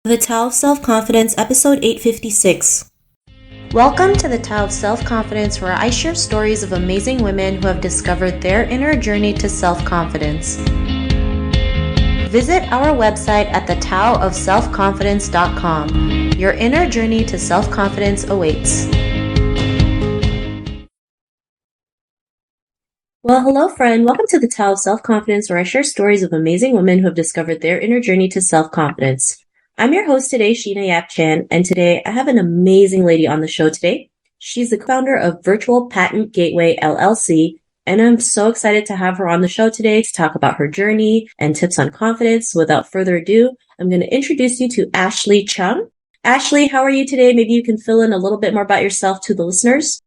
The Tao of Self-Confidence, episode 856. Welcome to the Tao of Self-Confidence, where I share stories of amazing women who have discovered their inner journey to self-confidence. Visit our website at thetaoofselfconfidence.com. Your inner journey to self-confidence awaits. Well, hello, friend. Welcome to the Tao of Self-Confidence, where I share stories of amazing women who have discovered their inner journey to self-confidence. I'm your host today, Sheena Yap Chan, and today I have an amazing lady on the show today. She's the co-founder of Virtual Patent Gateway LLC, and I'm so excited to have her on the show today to talk about her journey and tips on confidence. So without further ado, I'm going to introduce you to Ashley Cheung. Ashley, how are you today? Maybe you can fill in a little bit more about yourself to the listeners.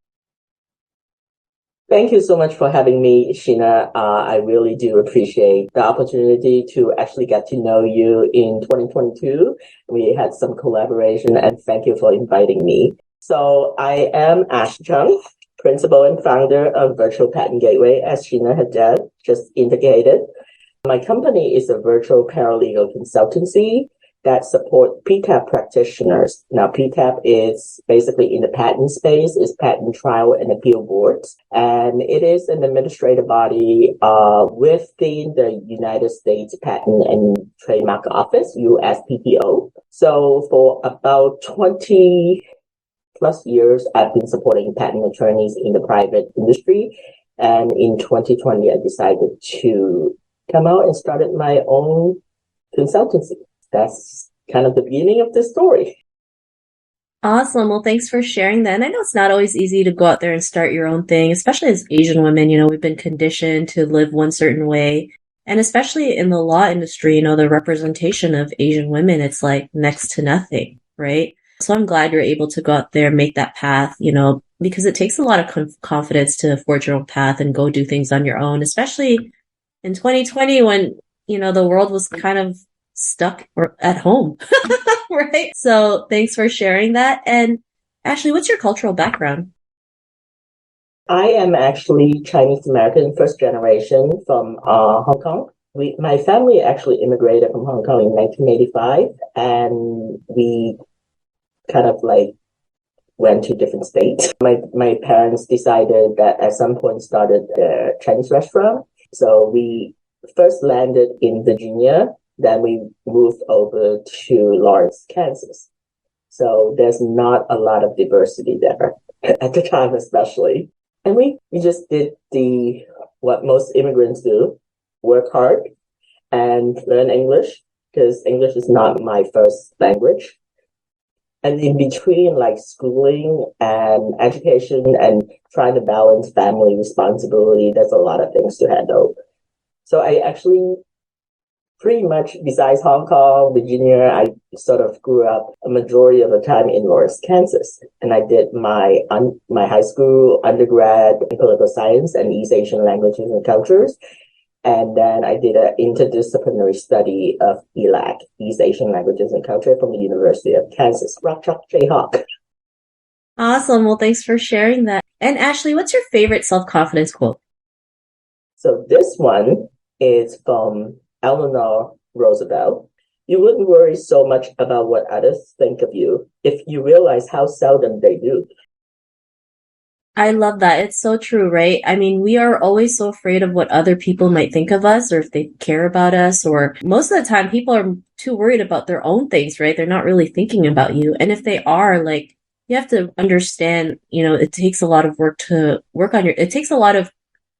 Thank you so much for having me, Sheena. I really do appreciate the opportunity to actually get to know you in 2022. We had some collaboration, and thank you for inviting me. So I am Ash Cheung, principal and founder of Virtual Patent Gateway, as Sheena had just indicated. My company is a virtual paralegal consultancy that support PTAB practitioners. Now, PTAB is basically in the patent space, is Patent Trial and Appeal Boards, and it is an administrative body within the United States Patent and Trademark Office, USPTO. So for about 20 plus years, I've been supporting patent attorneys in the private industry, and in 2020, I decided to come out and started my own consultancy. That's kind of the beginning of the story. Awesome. Well, thanks for sharing that. And I know it's not always easy to go out there and start your own thing, especially as Asian women. You know, we've been conditioned to live one certain way. And especially in the law industry, you know, the representation of Asian women, it's like next to nothing, right? So I'm glad you're able to go out there and make that path, you know, because it takes a lot of confidence to forge your own path and go do things on your own, especially in 2020 when, you know, the world was kind of stuck or at home, right? So thanks for sharing that. And Ashley, what's your cultural background? I am actually Chinese American, first generation from Hong Kong. My family actually immigrated from Hong Kong in 1985, and we kind of like went to different states. My parents decided that at some point started a Chinese restaurant. So we first landed in Virginia. Then we moved over to Lawrence, Kansas. So there's not a lot of diversity there at the time, especially. And we just did what most immigrants do, work hard and learn English, because English is not my first language. And in between like schooling and education and trying to balance family responsibility, there's a lot of things to handle. So I actually pretty much, besides Hong Kong, Virginia, I sort of grew up a majority of the time in Lawrence, Kansas. And I did my high school undergrad in political science and East Asian languages and cultures. And then I did an interdisciplinary study of ELAC, East Asian languages and culture, from the University of Kansas. Rock, chalk, Jayhawk. Awesome. Well, thanks for sharing that. And Ashley, what's your favorite self-confidence quote? So this one is from Eleanor Roosevelt. You wouldn't worry so much about what others think of you if you realize how seldom they do. I love that. It's so true, right? I mean, we are always so afraid of what other people might think of us or if they care about us, or most of the time people are too worried about their own things, right? They're not really thinking about you. And if they are, like, you have to understand, you know, it takes a lot of work to work on it takes a lot of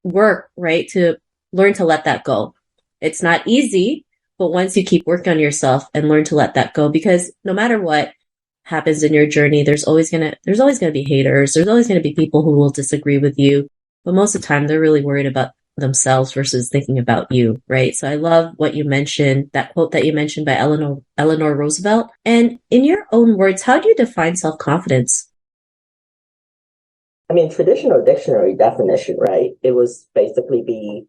work, right? To learn to let that go. It's not easy, but once you keep working on yourself and learn to let that go, because no matter what happens in your journey, there's always gonna be haters. There's always gonna be people who will disagree with you. But most of the time, they're really worried about themselves versus thinking about you, right? So I love what you mentioned, that quote that you mentioned by Eleanor Roosevelt. And in your own words, how do you define self-confidence? I mean, traditional dictionary definition, right? It was basically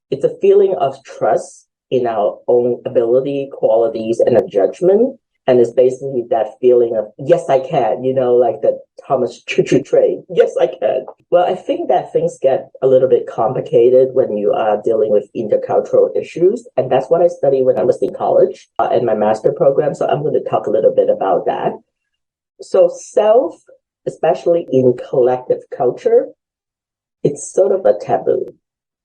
it's a feeling of trust in our own ability, qualities, and a judgment And it's basically that feeling of, yes, I can, like the Thomas Choo-choo train. Yes, I can. Well, I think that things get a little bit complicated when you are dealing with intercultural issues. And that's what I studied when I was in college in my master program. So I'm going to talk a little bit about that. So self, especially in collective culture, it's sort of a taboo.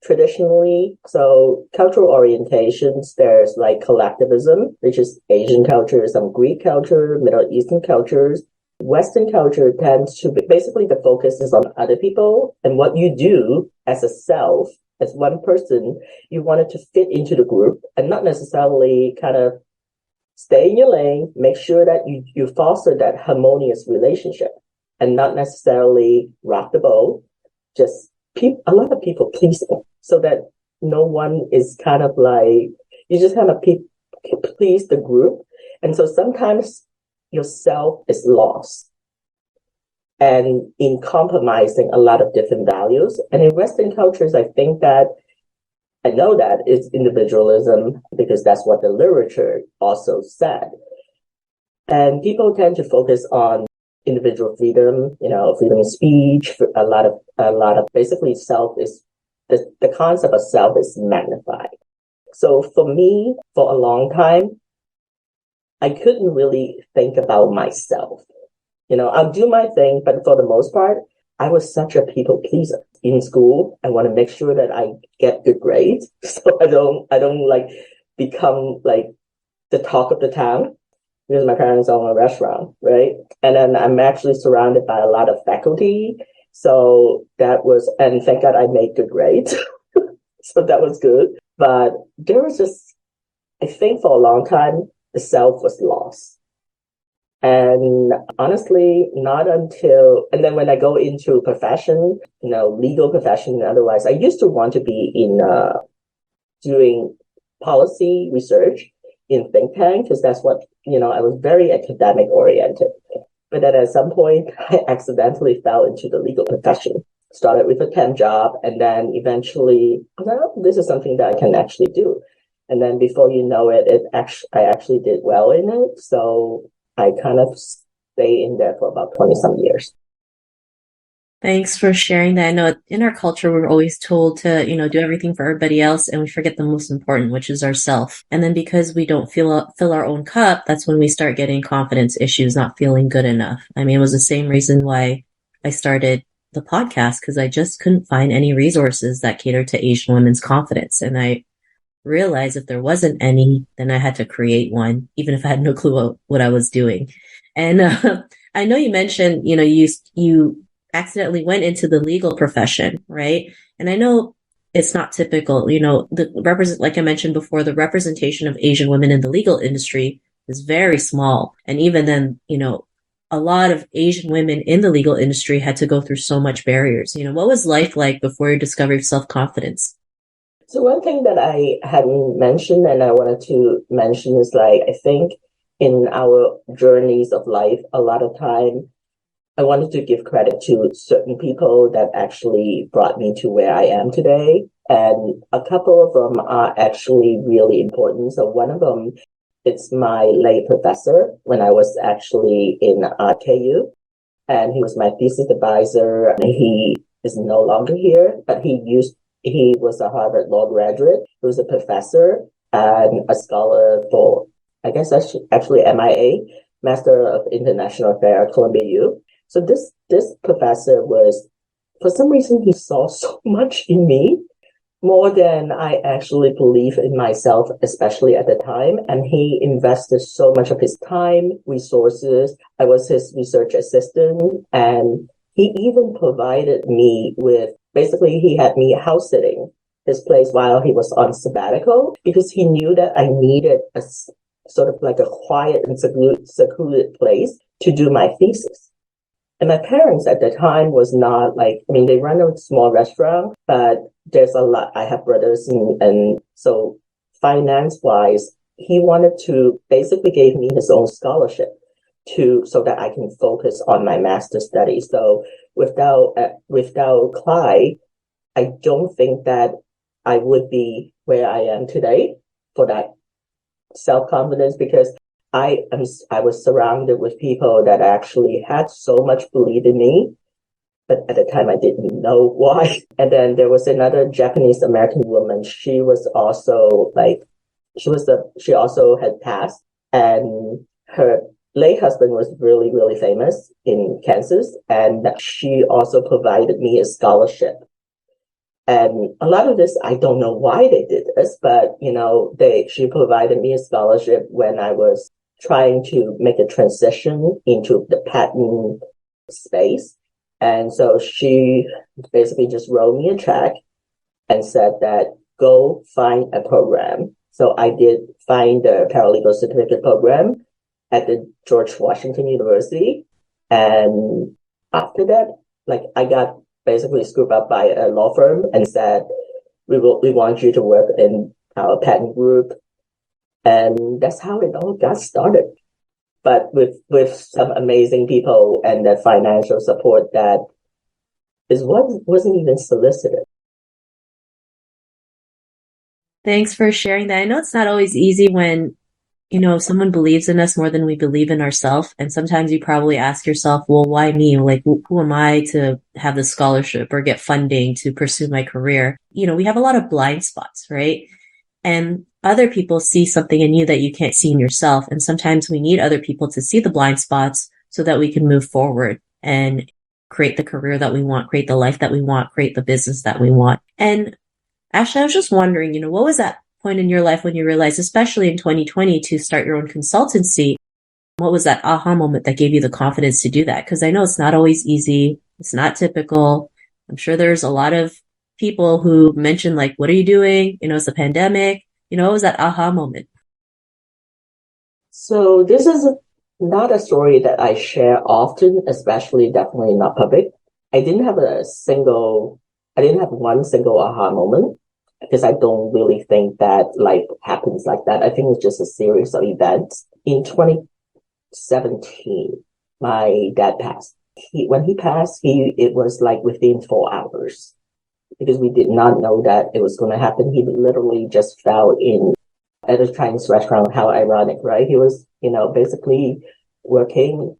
Traditionally, so cultural orientations, there's like collectivism, which is Asian culture, some Greek culture, Middle Eastern cultures. Western culture tends to basically the focus is on other people and what you do as a self, as one person, you wanted to fit into the group and not necessarily kind of stay in your lane, make sure that you foster that harmonious relationship and not necessarily rock the boat, just a lot of people pleasing so that no one is kind of like, you just kind of please the group. And so sometimes yourself is lost and in compromising a lot of different values. And in Western cultures, I know that it's individualism because that's what the literature also said. And people tend to focus on individual freedom, freedom of speech, a lot of basically self is, the concept of self is magnified. So for me, for a long time, I couldn't really think about myself. I'll do my thing, but for the most part, I was such a people pleaser in school. I want to make sure that I get good grades. So I don't like become like the talk of the town because my parents own a restaurant, right? And then I'm actually surrounded by a lot of faculty. So and thank God I made good grades. So that was good. But there was just, I think for a long time, the self was lost. And honestly, not until, and then when I go into profession, legal profession and otherwise, I used to want to be in doing policy research in think tank because that's what, I was very academic oriented. But then at some point, I accidentally fell into the legal profession. Started with a temp job and then eventually, this is something that I can actually do. And then before you know it, I actually did well in it. So I kind of stay in there for about 20 some years. Thanks for sharing that. I know in our culture, we're always told to, do everything for everybody else, and we forget the most important, which is ourself. And then because we don't fill our own cup, that's when we start getting confidence issues, not feeling good enough. I mean, it was the same reason why I started the podcast, because I just couldn't find any resources that cater to Asian women's confidence. And I realized if there wasn't any, then I had to create one, even if I had no clue what I was doing. And I know you mentioned, you accidentally went into the legal profession, right? And I know it's not typical, like I mentioned before, the representation of Asian women in the legal industry is very small. And even then, a lot of Asian women in the legal industry had to go through so much barriers. What was life like before you discovered self-confidence? So one thing that I hadn't mentioned and I wanted to mention is I think in our journeys of life, a lot of time, I wanted to give credit to certain people that actually brought me to where I am today. And a couple of them are actually really important. So one of them, it's my late professor when I was actually in KU. And he was my thesis advisor. He is no longer here, but he was a Harvard Law graduate. He was a professor and a scholar for, I guess that's actually MIA, Master of International Affairs at Columbia U. So this professor was, for some reason, he saw so much in me, more than I actually believe in myself, especially at the time. And he invested so much of his time, resources. I was his research assistant, and he even provided me with, basically he had me house sitting his place while he was on sabbatical because he knew that I needed a sort of like a quiet and secluded place to do my thesis. And my parents at the time was not they run a small restaurant, but there's a lot, I have brothers and so finance wise, he wanted to basically give me his own scholarship so that I can focus on my master's studies. So without Clyde, I don't think that I would be where I am today for that self-confidence because I was surrounded with people that actually had so much belief in me, but at the time I didn't know why. And then there was another Japanese American woman. She was also like, she also had passed, and her late husband was really, really famous in Kansas. And she also provided me a scholarship. And a lot of this, I don't know why they did this, but she provided me a scholarship when I was trying to make a transition into the patent space. And so she basically just wrote me a check and said that go find a program. So I did find the paralegal certificate program at the George Washington University. And after that, like I got basically scooped up by a law firm and said, we want you to work in our patent group. And that's how it all got started. But with some amazing people and that financial support that wasn't even solicited. Thanks for sharing that. I know it's not always easy when, someone believes in us more than we believe in ourselves. And sometimes you probably ask yourself, well, why me? Like, who am I to have the scholarship or get funding to pursue my career? We have a lot of blind spots, right? And other people see something in you that you can't see in yourself. And sometimes we need other people to see the blind spots so that we can move forward and create the career that we want, create the life that we want, create the business that we want. And Ashley, I was just wondering, what was that point in your life when you realized, especially in 2020, to start your own consultancy? What was that aha moment that gave you the confidence to do that? Because I know it's not always easy. It's not typical. I'm sure there's a lot of people who mention, like, what are you doing? It's a pandemic. What was that aha moment? So this is not a story that I share often, especially definitely not public. I didn't have one single aha moment because I don't really think that life happens like that. I think it's just a series of events. In 2017, my dad passed. When he passed, it was like within 4 hours because we did not know that it was going to happen. He literally just fell in at a Chinese restaurant. How ironic, right? He was, basically working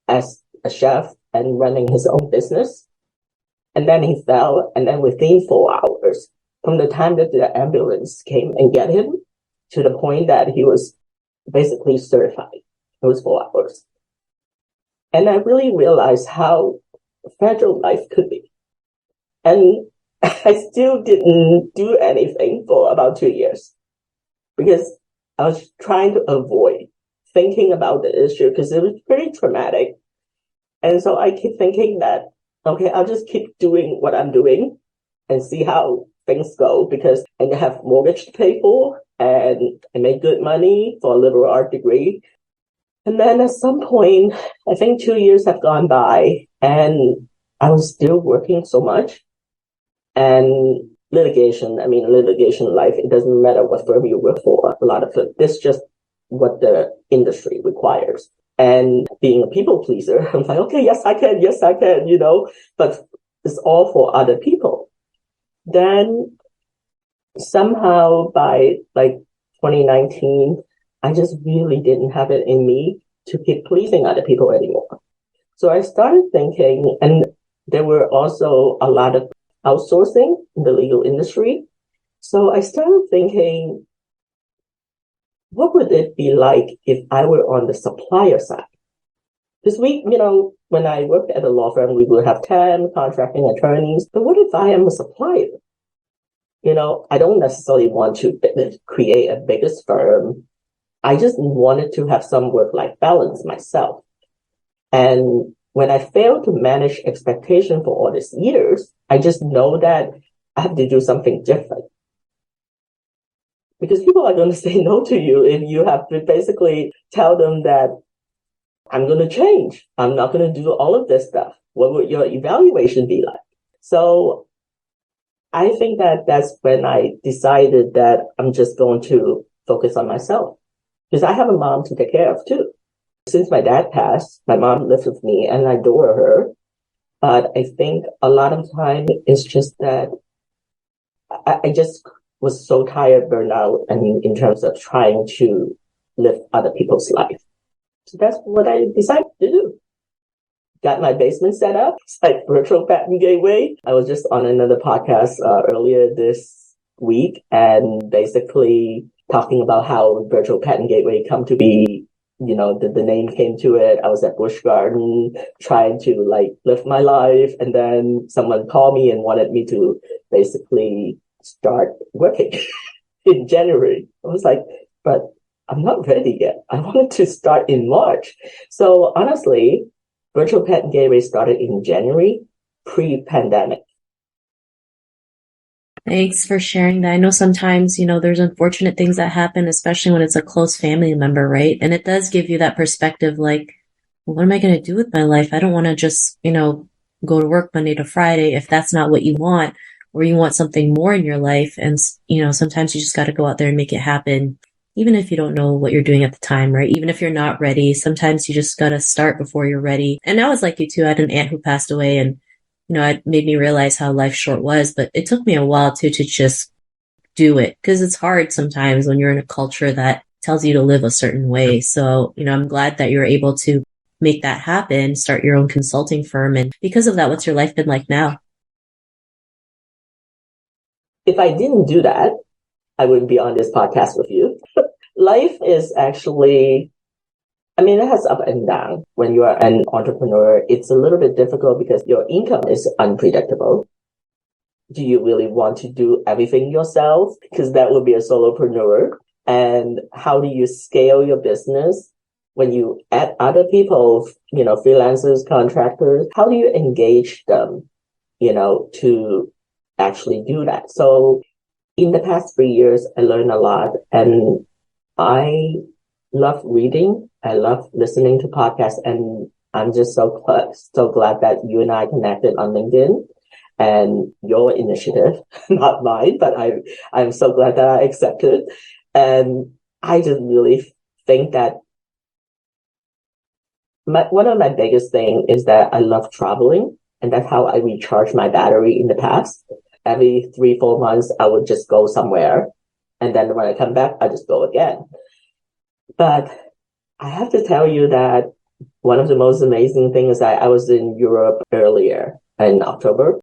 as a chef and running his own business. And then he fell. And then within 4 hours, from the time that the ambulance came and get him to the point that he was basically certified, it was 4 hours. And I really realized how fragile life could be. And I still didn't do anything for about 2 years because I was trying to avoid thinking about the issue because it was pretty traumatic. And so I keep thinking that, okay, I'll just keep doing what I'm doing and see how things go because I have mortgage to pay for and I make good money for a liberal art degree. And then at some point, I think 2 years have gone by and I was still working so much. And litigation life, it doesn't matter what firm you work for. A lot of it, this is just what the industry requires. And being a people pleaser, I'm like, okay, yes, I can, but it's all for other people. Then somehow by like 2019, I just really didn't have it in me to keep pleasing other people anymore. So I started thinking, and there were also a lot of outsourcing in the legal industry. So I started thinking, what would it be like if I were on the supplier side? Because when I worked at a law firm, we would have 10 contracting attorneys. But what if I am a supplier? I don't necessarily want to create a biggest firm. I just wanted to have some work-life balance myself. And when I failed to manage expectation for all these years, I just know that I have to do something different. Because people are going to say no to you if you have to basically tell them that I'm going to change. I'm not going to do all of this stuff. What would your evaluation be like? So I think that that's when I decided that I'm just going to focus on myself. Because I have a mom to take care of too. Since my dad passed, my mom lives with me and I adore her. But I think a lot of time it's just that I just was so tired, burned out, and in terms of trying to live other people's life. So that's what I decided to do. Got my basement set up. It's like virtual patent gateway. I was just on another podcast earlier this week and basically talking about how virtual patent gateway come to be. You know, the name came to it. I was at Busch Garden trying to like live my life. And then someone called me and wanted me to basically start working in January. I was like, but I'm not ready yet. I wanted to start in March. So honestly, Virtual Patent Gateway started in January, pre-pandemic. Thanks for sharing that. I know sometimes, there's unfortunate things that happen, especially when it's a close family member, right? And it does give you that perspective, like, well, what am I going to do with my life? I don't want to just, go to work Monday to Friday if that's not what you want, or you want something more in your life. And, sometimes you just got to go out there and make it happen, even if you don't know what you're doing at the time, right? Even if you're not ready, sometimes you just got to start before you're ready. And I was like you too. I had an aunt who passed away, and it made me realize how life short was, but it took me a while too to just do it, because it's hard sometimes when you're in a culture that tells you to live a certain way. So, I'm glad that you're able to make that happen, start your own consulting firm. And because of that, what's your life been like now? If I didn't do that, I wouldn't be on this podcast with you. Life is actually, it has up and down. When you are an entrepreneur, it's a little bit difficult because your income is unpredictable. Do you really want to do everything yourself? Because that would be a solopreneur. And how do you scale your business when you add other people, freelancers, contractors? How do you engage them, to actually do that? So in the past 3 years, I learned a lot, and I love reading. I love listening to podcasts, and I'm just so glad that you and I connected on LinkedIn and your initiative, not mine, but I'm so glad that I accepted. And I just really think that one of my biggest thing is that I love traveling, and that's how I recharge my battery in the past. Every 3-4 months, I would just go somewhere. And then when I come back, I just go again. But I have to tell you that one of the most amazing things is that I was in Europe earlier in October,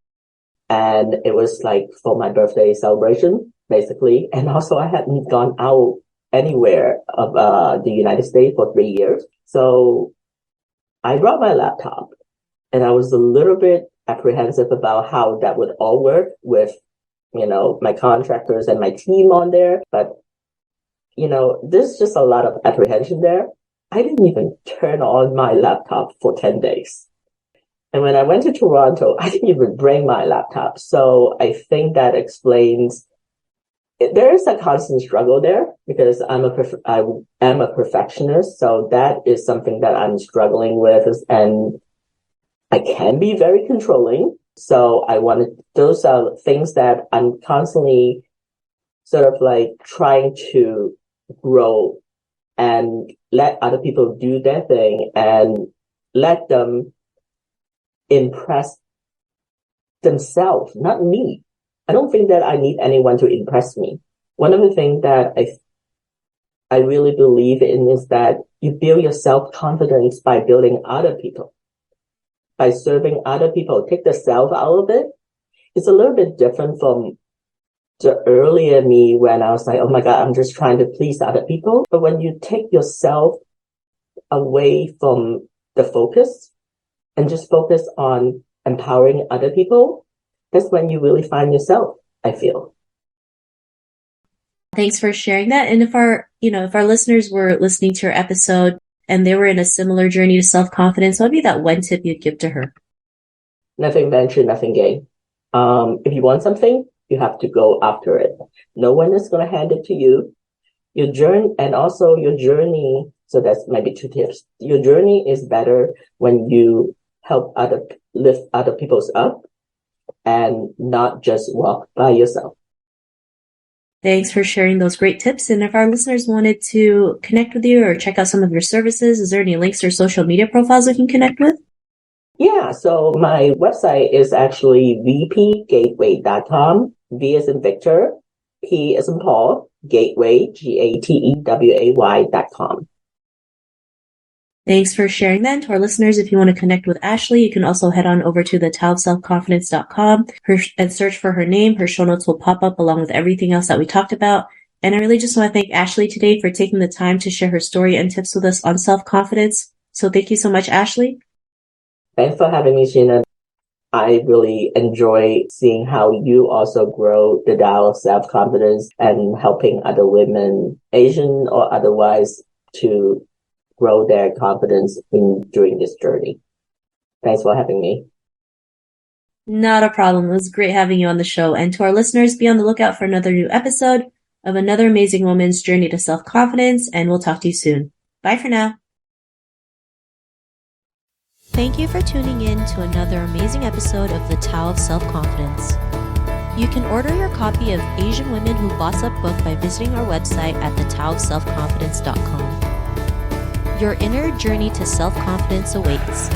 and it was like for my birthday celebration, basically. And also I hadn't gone out anywhere of the United States for 3 years. So I brought my laptop, and I was a little bit apprehensive about how that would all work with, my contractors and my team on there. But, there's just a lot of apprehension there. I didn't even turn on my laptop for 10 days. And when I went to Toronto, I didn't even bring my laptop. So I think that explains there is a constant struggle there, because I am a perfectionist. So that is something that I'm struggling with, and I can be very controlling. So those are things that I'm constantly sort of like trying to grow and let other people do their thing and let them impress themselves, not me. I don't think that I need anyone to impress me. One of the things that I really believe in is that you build your self-confidence by building other people, by serving other people. Take the self out of it. It's a little bit different from the earlier me when I was like, oh my God, I'm just trying to please other people. But when you take yourself away from the focus and just focus on empowering other people, that's when you really find yourself, I feel. Thanks for sharing that. And if our listeners were listening to your episode and they were in a similar journey to self-confidence, what would be that one tip you'd give to her? Nothing venture, nothing gain. If you want something, you have to go after it. No one is going to hand it to you. Your journey, and also your journey. So that's maybe 2 tips. Your journey is better when you help lift other people's up and not just walk by yourself. Thanks for sharing those great tips. And if our listeners wanted to connect with you or check out some of your services, is there any links or social media profiles we can connect with? Yeah, so my website is actually vpgateway.com. V as in Victor, P as in Paul, gateway, GATEWAY.com. Thanks for sharing that. To our listeners, if you want to connect with Ashley, you can also head on over to the taoofselfconfidence.com and search for her name. Her show notes will pop up along with everything else that we talked about. And I really just want to thank Ashley today for taking the time to share her story and tips with us on self-confidence. So thank you so much, Ashley. Thanks for having me, Sheena. I really enjoy seeing how you also grow the Tao of self-confidence and helping other women, Asian or otherwise, to grow their confidence during this journey. Thanks for having me. Not a problem. It was great having you on the show. And to our listeners, be on the lookout for another new episode of another amazing woman's journey to self-confidence, and we'll talk to you soon. Bye for now. Thank you for tuning in to another amazing episode of The Tao of Self-Confidence. You can order your copy of Asian Women Who Boss Up book by visiting our website at thetaoofselfconfidence.com. Your inner journey to self-confidence awaits.